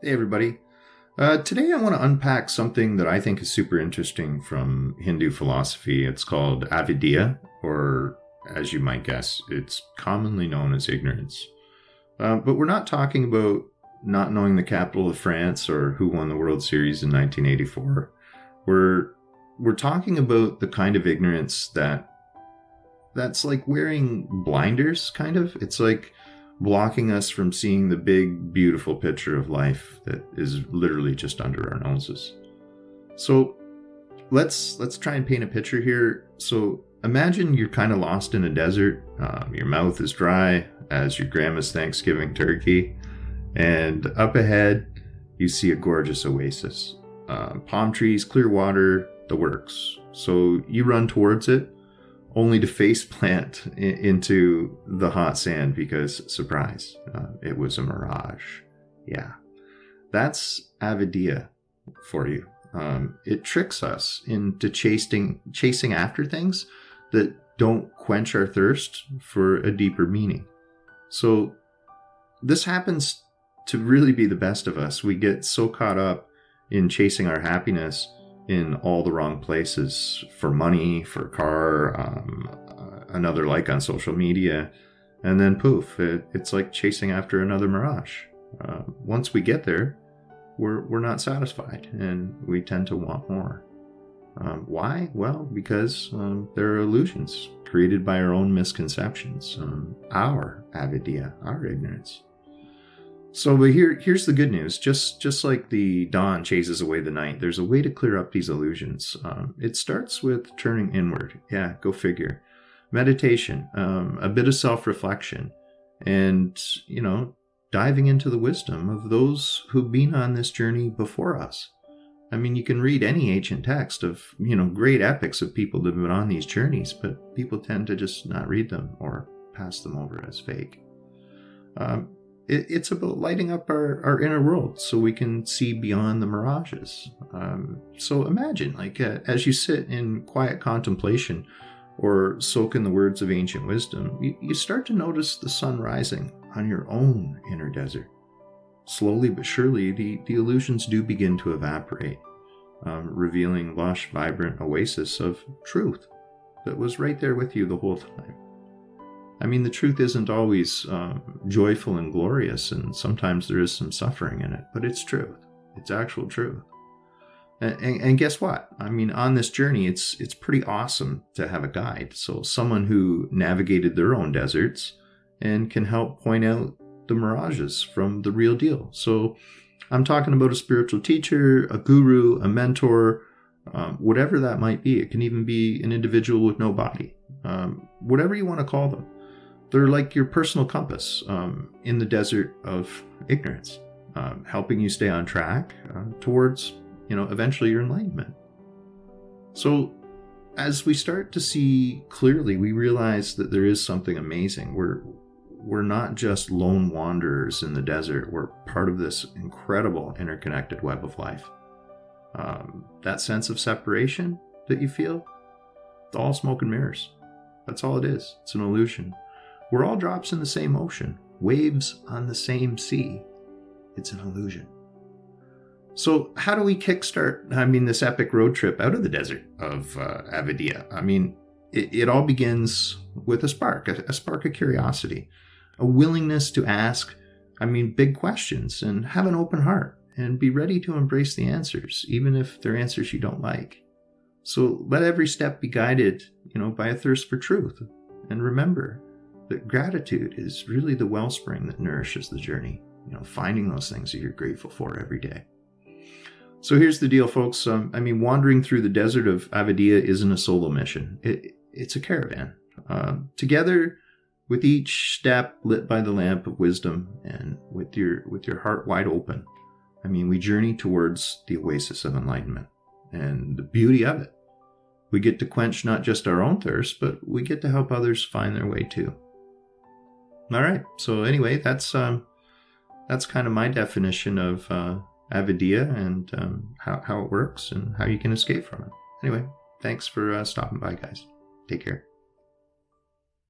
Hey, everybody. Today I want to unpack something that I think is super interesting from Hindu philosophy. It's called Avidya, or as you might guess, it's commonly known as ignorance. But we're not talking about not knowing the capital of France or who won the World Series in 1984. We're talking about the kind of ignorance that's like wearing blinders, kind of. It's like blocking us from seeing the big, beautiful picture of life that is literally just under our noses. So let's try and paint a picture here. So imagine you're kind of lost in a desert. Your mouth is dry as your grandma's Thanksgiving turkey. And up ahead, you see a gorgeous oasis. Palm trees, clear water, the works. So you run towards it, only to face plant into the hot sand because, surprise, it was a mirage. Yeah, that's Avidya for you. It tricks us into chasing after things that don't quench our thirst for a deeper meaning. So this happens to really be the best of us. We get so caught up in chasing our happiness in all the wrong places, for money, for a car, another like on social media, and then poof, it's like chasing after another mirage. Once we get there, we're not satisfied, and we tend to want more. Why? Well, because there are illusions created by our own misconceptions, our avidya, our ignorance. So, but here's the good news. Just like the dawn chases away the night, there's a way to clear up these illusions. It starts with turning inward. Yeah, go figure. Meditation, a bit of self-reflection, and, diving into the wisdom of those who've been on this journey before us. I mean, you can read any ancient text of, great epics of people that have been on these journeys, but people tend to just not read them or pass them over as fake. It's about lighting up our inner world so we can see beyond the mirages. So imagine, as you sit in quiet contemplation or soak in the words of ancient wisdom, you start to notice the sun rising on your own inner desert. Slowly but surely, the illusions do begin to evaporate, revealing lush, vibrant oasis of truth that was right there with you the whole time. I mean, the truth isn't always joyful and glorious, and sometimes there is some suffering in it, but it's truth. It's actual truth. And guess what? I mean, on this journey, it's pretty awesome to have a guide. So someone who navigated their own deserts and can help point out the mirages from the real deal. So I'm talking about a spiritual teacher, a guru, a mentor, whatever that might be. It can even be an individual with no body, whatever you want to call them. They're like your personal compass in the desert of ignorance, helping you stay on track towards, eventually your enlightenment. So as we start to see clearly, we realize that there is something amazing. We're not just lone wanderers in the desert. We're part of this incredible interconnected web of life. That sense of separation that you feel, it's all smoke and mirrors. That's all it is. It's an illusion. We're all drops in the same ocean, waves on the same sea. It's an illusion. So how do we kickstart, this epic road trip out of the desert of Avidya? It all begins with a spark of curiosity, a willingness to ask, big questions, and have an open heart, and be ready to embrace the answers, even if they're answers you don't like. So let every step be guided, by a thirst for truth. And remember that gratitude is really the wellspring that nourishes the journey, finding those things that you're grateful for every day. So here's the deal, folks. Wandering through the desert of Avidya isn't a solo mission. It's a caravan. Together, with each step lit by the lamp of wisdom and with your heart wide open, we journey towards the oasis of enlightenment. And the beauty of it, we get to quench not just our own thirst, but we get to help others find their way too. All right. So anyway, that's kind of my definition of Avidya and how it works and how you can escape from it. Anyway, thanks for stopping by, guys. Take care.